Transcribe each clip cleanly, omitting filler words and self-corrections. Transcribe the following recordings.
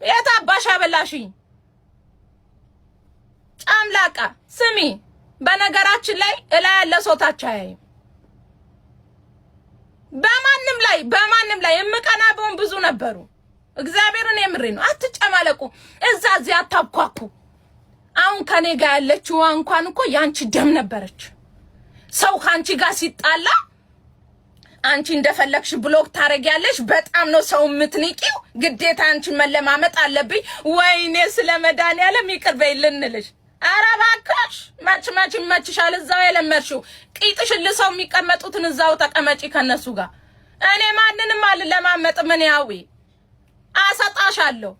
የታባሽ አበላሽኝ ጫምላቃ ስሚ በነገራችን ላይ እላ ያለ ሶታቻ ያይም በማንም ላይ የምቀናበውን ብዙ ነበሩ እግዚአብሔርን የምሬ ነው አትጨማለቁ እዚህ አታኳኩ አሁን ከኔ ጋር ያለችው እንኳን እኮ ያንቺ ደም ነበረች ሰው ካንቺ ጋር ሲጣላ አንቺ እንደፈለክሽ ብሎክ ታረጊያለሽ በጣም ነው ሰው ምትንቂው ግዴታ አንቺ መለማመጥ አለብኝ ወይኔ ስለመዳን ያለም ይቅርበይልንልሽ አራባካሽ ማች ማችሻል እዛው የለመርሽው ቂጥሽን ልሰው የሚቀመጡትን እዛው ተቀመጪ ከነሱ ጋር እኔ ማንንም አልለማመጥ ምን ያዊ አሰጣሻለሁ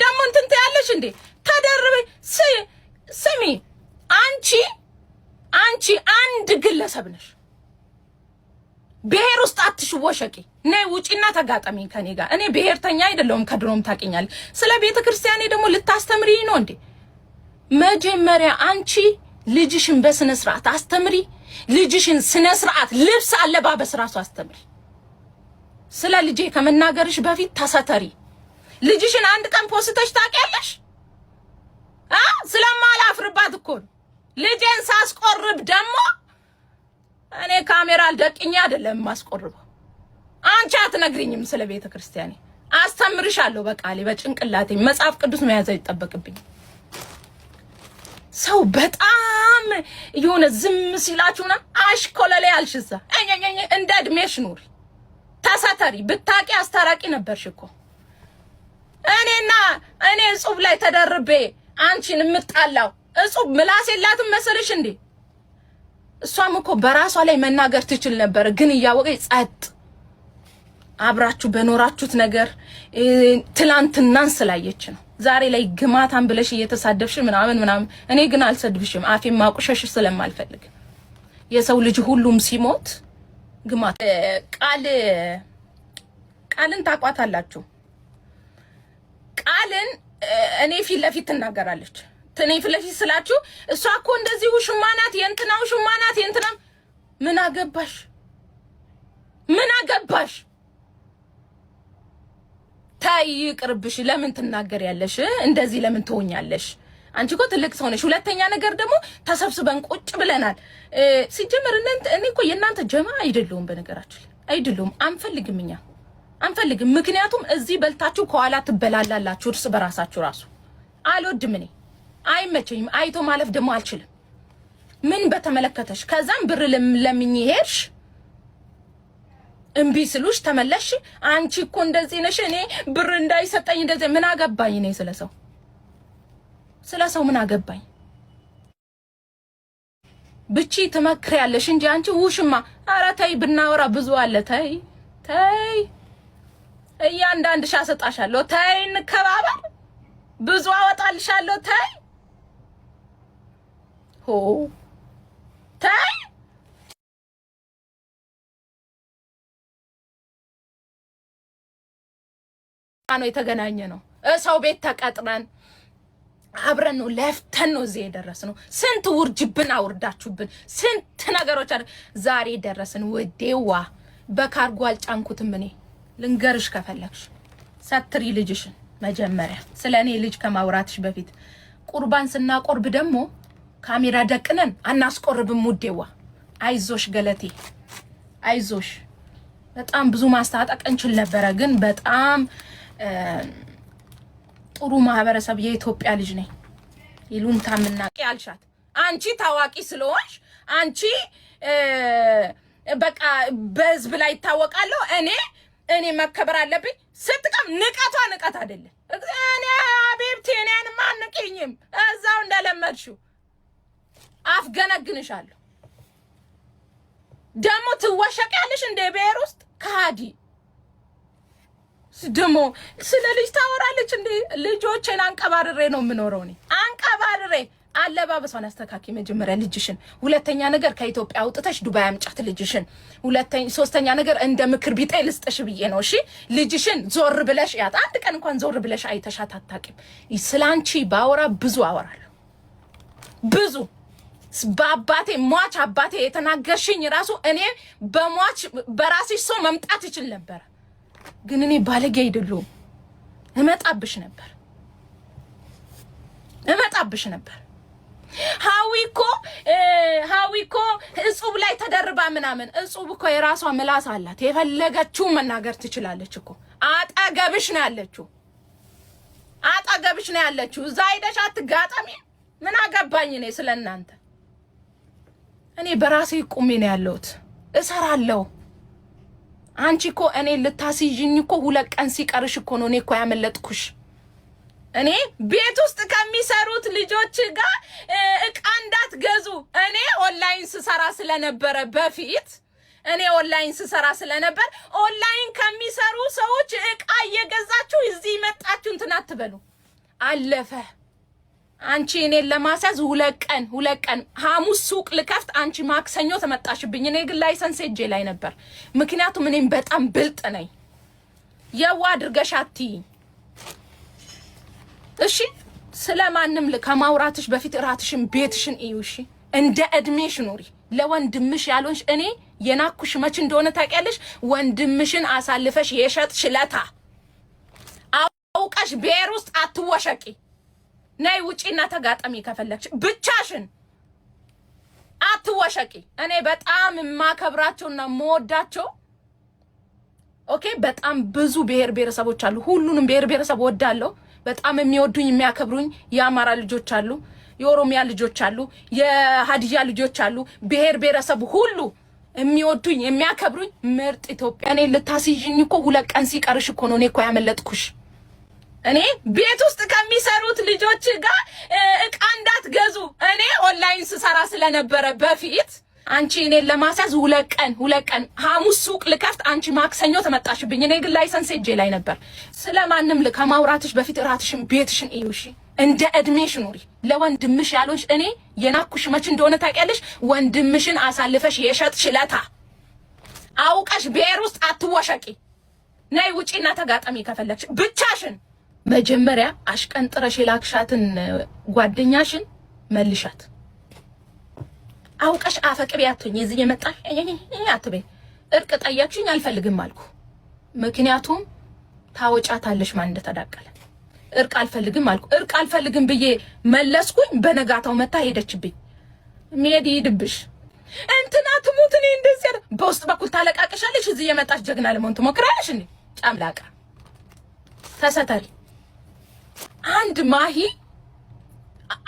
ደግሞ እንትን ትያለሽ እንዴ ተደርበ ስሚ አንቺ አንድ ግለሰብ ነሽ ብሔር ውስጥ አትሽወሸቂ ነይ ውጪና ተጋጠሚኝ ከኔ ጋር እኔ ብሔርተኛ አይደለሁም ከድሮም ታውቂኛል ስለ ቤተ ክርስቲያኔ ደግሞ ልታስተምሪኝ ነው እንዴ መጀመሪያ አንቺ ልጅሽን በስነ ስርዓት አስተምሪ ልጅሽን ስነ ስርዓት ልብስ አለባበስ ራሱ አስተምሪ ስለ ልጄ ከመናገርሽ በፊት ተሰተሪ ልጅሽን አንድ ቀን ፖስተሽ ታውቂያለሽ ስለማላፍርባት እኮ ልጄን ሳስቆርብ ደግሞ እኔ ካሜራ አልደቅኛ አይደለም ማስቆርበው አንቺ አትነግሪኝም ስለ ቤተ ክርስቲያኔ አስተምርሻለሁ በቃሌ በጭንቅላቴ መጽሐፍ ቅዱስ መያዝ ይተበቅብኝ ሰው በጣም የሆነ ዝም ሲላችሁና አሽኮለለ ያልሽዛ እንደ እድሜሽ ኑሪ ተሰተሪ ብታቂ አስተራቂ ነበርሽ እኮ እኔ ጹብ ላይ ተደርቤ አንቺን ምጣላው ጹብ ምላስ የላትም መሰለሽ እንዴ እሷም እኮ በራሷ ላይ መናገር ትችል ነበር ግን ያወቀኝ ጻጥ አብራችሁ በኖራችሁት ነገር ትላንትናን ስላየች ነው ዛሬ ላይ ግማታን ብለሽ እየተሳደብሽ ምናምን እኔ ግን አልሰድብሽም አፌን ማቁሸሽ ስለማልፈልግ የሰው ልጅ ሁሉም ሲሞት ግማት ቃልን ታቋታላችሁ ቃልን እኔ ፊት ለፊት ትናገራለች እኔ ፊት ለፊት ስላችሁ እሷ እኮ እንደዚህ ሹማናት የእንትናው ሹማናት የእንትናም ምን አገባሽ ታይ ይቅርብሽ ለምን ትናገሪያለሽ እንደዚህ ለምን ትሆኛለሽ አንቺ እኮ ትልቅ ሰው ነሽ ሁለተኛ ነገር ደግሞ ተሰብስበን ቁጭ ብለናል ሲጀመር እኔ እኮ የእናንተ ጀማ አይደለም በነገራችን አይደለም አንፈልግም ምክንያቱም እዚህ በልታችሁ ከኋላ ትበላላላችሁ እርስ በራሳችሁ ራሱ አልወድም እኔ አይመቸኝም አይቶ ማለፍ ደግሞ አልችልም ምን በተመለከተሽ ከዛም ብር ለምኝ ሄድሽ እምቢ ስሉሽ ተመለሽ አንቺ እኮ እንደዚህ ነሽ እኔ ብር እንዳይሰጠኝ እንደዚህ ምን አገባኝ እኔ ስለሰው ምን አገባኝ ብቻ ትመክሪያለሽ እንጂ አንቺ ውሽማ ኧረ ተይ ብናወራ ብዙ አለ ተይ እያንዳንድሽ አሰጣሻለሁ ተይ እንከባበር ብዙ አወጣልሻለሁ ተይ ተይ ነው የተገናኘ ነው ሰው ቤት ተቀጥረን አብረን ነው ለፍተን ነው እዚህ የደረስነው ስንት ውርጅብን አውርዳችሁብን ስንት ነገሮች ዛሬ ደረስን ወዴዋ በካርጎ አልጫንኩትም እኔ ልንገርሽ ከፈለክሽ ሰትሪ ልጅሽን መጀመሪያ ስለኔ ልጅ ከማውራትሽ በፊት ቁርባን ስናቆርብ ደግሞ ካሜራ ደቅነን አናስቆርብም ውዴዋ አይዞሽ ገለቴ አይዞሽ በጣም ብዙ ማስተጣቀቅ እንችል ነበር ግን በጣም ጥሩ ማህበረሰብ የኢትዮጵያ ልጅ ነኝ ይሉንታምና ያልሻት አንቺ ታዋቂ ስለሆንሽ አንቺ በቃ በህዝብ ላይ ታወቃለሁ እኔ መከበር አለብኝ ስትቀም ንቀት አይደለም እኔ አቤብቴ እኔን ማንቀኝም እዛው እንደለመድሽው አፍገነግንሻለሁ ደሞ ትወሸቂያለሽ እንደ ብሔር ውስጥ ካዲ ደሞ ስለ ልጅ ታወራለች እንደ ልጆቼን አንቀባርሬ ነው የምኖረው እኔ አንቀባርሬ አለባበሷን አስተካኪ መጀመሪያ ልጅሽን ሁለተኛ ነገር ከኢትዮጵያ አውጥተሽ ዱባይ አምጫት ልጅሽን ሶስተኛ ነገር እንደ ምክር ቢጤ ልስጥሽ ብዬ ነው እሺ ልጅሽን ዞር ብለሽ ያት አንድ ቀን እንኳን ዞር ብለሽ አይተሻት አታቂም ስላንቺ ባወራ ብዙ አወራለሁ ብዙ በአባቴ ሟች አባቴ የተናገርሽኝ ራሱ እኔ በሟች በራስሽ ሰው መምጣት ይችል ነበር ግን እኔ ባለጌ አይደለሁም እመጣብሽ ነበር ሃዊኮ እጹብ ላይ ተደርባ ምናምን እጹብ እኮ የራሷ ምላስ አላት የፈለገችው መናገር ትችላለች እኮ አጠገብሽ ነው ያለችው እዛ ሄደሽ አትጋጠሚ ምን አገባኝ እኔ ስለናንተ እኔ በራሴ ቁሜ ነው ያለሁት እሰራለሁ አንቺ እኮ እኔ ልታስይዥኝ እኮ 2 ቀን ሲቀርሽ እኮ ነው እኔ እኮ ያመለጥኩሽ እኔ ቤት ውስጥ ከሚሰሩት ልጆች ጋር እቃ እንዳትገዙ እኔ ኦንላይን ስሰራ ስለነበረ በፊት ኦንላይን ከሚሰሩ ሰዎች እቃ እየገዛችሁ እዚህ መጣችሁ እንትን አትበሉ አለፈ አንቺ እኔን ለማሳዝ 2 ቀን ሐሙስ ሱቅ ልከፍት አንቺ ማክሰኞ ተመጣሽብኝ እኔ ግን ላይሰንስ እጄ ላይ ነበር ምክንያቱም እኔም በጣም ብልጥ ነኝ የዋ አድርገሽ አትይኝ እሺ ስለማንም ከማውራትሽ በፊት ራትሽን ቤትሽን እዩሽ እንደ እድሜሽ ኑሪ ለወንድምሽ ያልሆንሽ እኔ የናኩሽ መች እንደሆነ ታውቂያለሽ ወንድምሽን አሳልፈሽ የሸጥሽ ለታ አውቀሽ ብሔር ውስጥ አትወሸቂ ነይ ውጪና ተጋጠሚ ከፈለግሽ ብቻሽን አትወሸቂ እኔ በጣም ማከብራቸውና መወዳቸው ኦኬ በጣም ብዙ ብሔረሰቦች አሉ ሁሉንም ብሔረሰብ ወዳለው በጣም የሚወዱኝ የሚያከብሩኝ የአማራ ልጆች አሉ የኦሮሚያ ልጆች አሉ የሀዲያ ልጆች አሉ ብሔረሰብ ሁሉ የሚወዱኝ የሚያከብሩኝ ምርጥ ኢትዮጵያ እኔ ልታስይዥኝ እኮ 2 ቀን ሲቀርሽ እኮ ነው እኔ እኮ ያመለጥኩሽ እኔ ቤት ውስጥ ከሚሰሩት ልጆች ጋር እቃ እንዳትገዙ እኔ ኦንላይን ስሰራ ስለነበረ በፊት አንቺ እኔን ለማሳዝ 2 ቀን ሐሙስ ሱቅ ልከፍት አንቺ ማክሰኞ ተመጣሽብኝ እኔ ግን ላይሰንስ እጄ ላይ ነበር ስለማንም ከማውራትሽ በፊት ራትሽን ቤትሽን እዩሽ እንደ እድሜሽ ኑሪ ለወንድምሽ ያልሆንሽ እኔ የናኩሽ መች እንደሆነ ታውቂያለሽ ወንድምሽን አሳልፈሽ የሸጥሽ ለታ አውቀሽ ብሔር ውስጥ አትወሸቂ ነይ ውጪና ተጋጠሚ ከፈለግሽ ብቻሽን መጀመሪያ አሽቀንጥረሽ የላክሻትን ጓደኛሽን መልሻት አውቀሽ አፈቅብ ያቱኝ እዚህ የመጣሽ አትበይ እርቅ ጠያችሁኝ አልፈልግም አልኩ ምክንያቱም ታወጫታለሽ ማን እንደተዳቀለ እርቅ አልፈልግም አልኩ እርቅ አልፈልግም ብዬ መለስኩኝ በነጋታው መታ ሄደችብኝ ሜዲ ይድብሽ እንትና ትሙት እኔ እንደዚህ አይደል በውስጥ በኩል ታለቃቀሻለሽ እዚህ የመጣሽ ጀግና ለሞን ትሞክራለሽ እንዴ ጫምላቃ ተሰተሪ አንድ ማሂ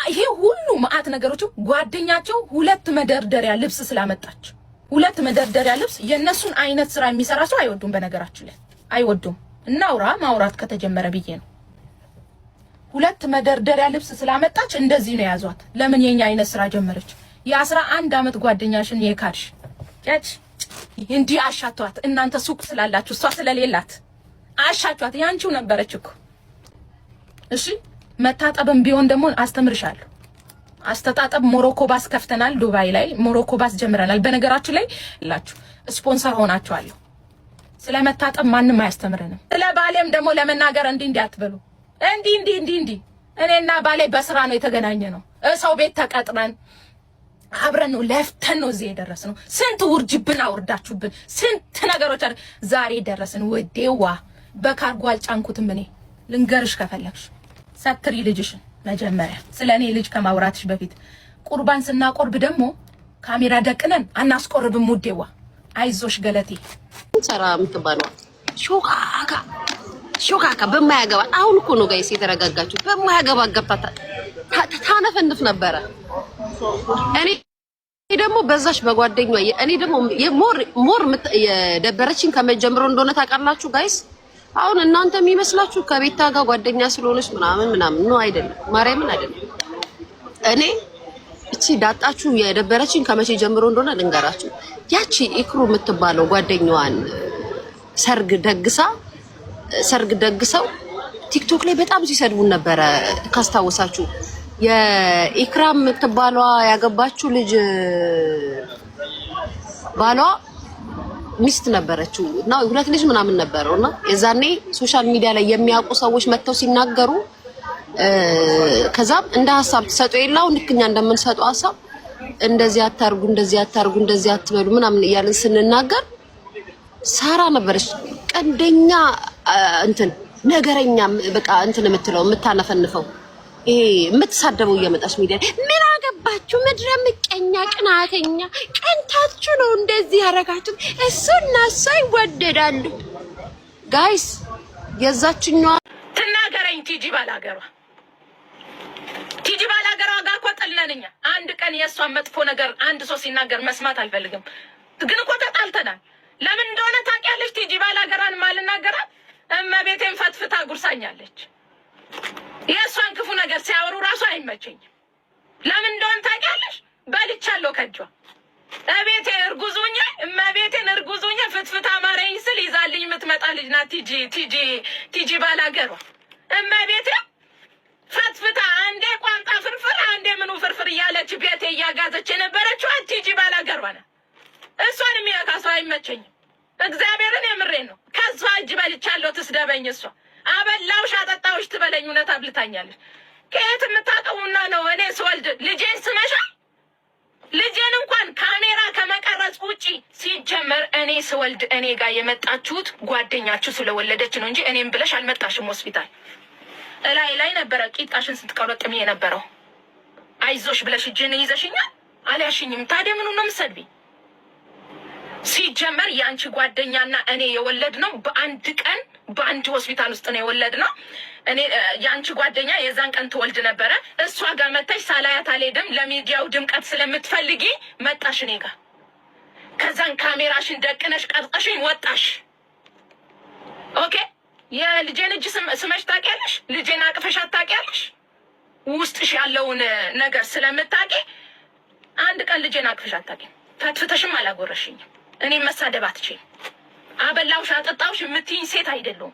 ይሄ ሁሉ ማአት ነገሮች ጓደኛቸው 2 መደርደሪያ ልብስ ስላመጣች 2 መደርደሪያ ልብስ የነሱን አይነት ስራ የሚሰራ ሰው አይወዱም በነገራችን ላይ አይወዱም እናውራ ማውራት ከተጀመረ ብዬ ነው 2 መደርደሪያ ልብስ ስላመጣች እንደዚህ ነው ያዟት ለምን የኛ አይነት ስራ ጀመረች የ11 አመት ጓደኛሽን የካድሽ ያች እንዲ አሻቷት እናንተ ሱቅ ስላላችሁ እሷ ስለሌላት አሻቷት ያንቺው ነበረች እኮ እሺ መታጠብም ቢሆን ደግሞ አስተምርሻለሁ አስተጣጠብ ሞሮኮ ባስ ከፍተናል ዱባይ ላይ ሞሮኮ ባስ ጀምረናል በነገራችሁ ላይ ላችሁ ስፖንሰር ሆናችኋለሁ ስለመታጠብ ማንንም አያስተምረንም ስለ ባሌም ደግሞ ለመናገር እንዲ አትበሉ እንዲ እኔና ባሌ በስራ ነው የተገናኘ ነው ሰው ቤት ተቀጥረን አብረን ነው ለፍተን ነው እዚህ የደረስነው ስንት ውርጅብን አውርዳችሁብን ስንት ነገሮች ዛሬ ደረስን ወዴዋ በካርጎ አልጫንኩትም እኔ ልንገርሽ ከፈለግሽ ሰትሪ ልጅሽን መጀመሪያ ስለኔ ልጅ ከማውራትሽ በፊት ቁርባን ስናቆርብ ደግሞ ካሜራ ደቅነን አናስቆርብም ውዴዋ አይዞሽ ገለቴ ሰራ ምትባለው ሾካካ በማያገባ አሁን እኮ ነው ጋይስ የተረጋጋችሁ በማያገባ ገብታ ታነፈንፍ ነበረ እኔ ደግሞ በዛሽ በጓደኛዋ እኔ ደግሞ ሞር የደበረችኝ ከመጀመሩ እንደሆነ ታውቃላችሁ ጋይስ አሁን እናንተ የሚመስላችሁ ከቤታ ጋር ጓደኛ ስለሆነች ምናምን ነው አይደለም ማርያምን አይደለም እኔ እቺ ዳጣችሁ የደበረችኝ ከመቼ ጀምሮ እንደሆነ ልንገራችሁ ያቺ ኢክሩ የምትባለው ጓደኛዋን ሰርግ ደግሰው ቲክቶክ ላይ በጣም ሲሰድቡን ነበረ ካስታወሳችሁ የኢክራም የምትባለው ያገባችሁ ልጅ ባሏ ሚስት ነበረችው እና 2 ልጅ ምናምን ነበረውና የዛኔ ሶሻል ሚዲያ ላይ የሚያውቁ ሰዎች መተው ሲናገሩ ከዛም እንደ ሐሳብ ተሰጠው የላው ልክኛ እንደምንሰጠው ሐሳብ እንደዚህ አታርጉ እንደዚህ አትበሉ ምናምን እያልን ስንናገር ሳራ ነበረች ቀንደኛ እንትን ነገረኛ በቃ እንትን የምትለው የምታነፈንፈው ይሄ የምትሳደበው እየመጣች ሚዲያ ምን አገባችሁ? ምድረ ምቀኛ ቅናተኛ ቀንታችሁ ነው እንደዚህ ያረጋችሁ። እሱና እሷ ይወደዳሉ። ጋይስ የዛችኛዋ ትናገረኝ ቲጂ ባላገሯ ጋር እኮ ጥልነንኛ አንድ ቀን የእሷን መጥፎ ነገር አንድ ሰው ሲናገር መስማት አልፈልግም። ግን እኮ ተጣልተናል። ለምን እንደሆነ ታውቂያለሽ? ቲጂ ባላገሯን ማልናገራት እመቤቴን ፈትፍታ ጉርሳኛለች። የእሷን ክፉ ነገር ሲያወሩ ራሱ አይመቸኝም። ለምን እንደሆነ ታውቂያለሽ? በልቻለሁ ከጇ እቤቴ እርጉዙኛ እመቤቴን እርጉዙኛ ፍትፍታ ማረኝ ስል ይዛልኝ የምትመጣ ልጅ ናት ቲጂ ባላገሯ። እመቤቴ ፈትፍታ አንዴ ቋንጣ ፍርፍር አንዴ ምኑ ፍርፍር እያለች ቤቴ እያጋዘች የነበረችው ቲጂ ባላገሯ ናት። እሷን የሚያካሷ አይመቸኝም። እግዚአብሔርን የምሬን ነው። ከሷ እጅ በልቻለሁ። ትስደበኝ እሷ አበላውሽ አጠጣውሽ ትበለኝ። እውነት አብልታኛለች። ከየት የምታውቀውና ነው? እኔ ስወልድ ልጄን ስመሻል ልጄን እንኳን ካሜራ ከመቀረጽ ውጪ ሲጀመር እኔ ስወልድ እኔ ጋር የመጣችሁት ጓደኛችሁ ስለወለደች ነው እንጂ እኔም ብለሽ አልመጣሽም ሆስፒታል። ላይ ነበረ ቂጣሽን ስትቀረጥሚ የነበረው። አይዞሽ ብለሽ እጄን ይዘሽኛል። አልያሽኝም። ታዲያ ምኑ ነው የምትሰድቢኝ? ሲጀመር የአንቺ ጓደኛና እኔ የወለድ ነው በአንድ ቀን በአንድ ሆስፒታል ውስጥ ነው የወለድ ነው። እኔ የአንቺ ጓደኛ የዛን ቀን ትወልድ ነበረ። እሷ ጋር መጣሽ። ሳላያት አልሄድም። ለሚዲያው ድምቀት ስለምትፈልጊ መጣሽ እኔ ጋር። ከዛን ካሜራሽን ደቅነሽ ቀርጸሽኝ ወጣሽ። ኦኬ። የልጄን እጅ ስመሽ ታውቂያለሽ። ልጄን አቅፈሽ ታውቂያለሽ። ውስጥሽ ያለውን ነገር ስለምታውቂ አንድ ቀን ልጄን አቅፈሽ አታውቂም። ፈትፍተሽም አላጎረሽኝም። እኔ መሳደብ አትችይም። አበላውሽ አጠጣውሽ የምትይኝ ሴት አይደለሁም።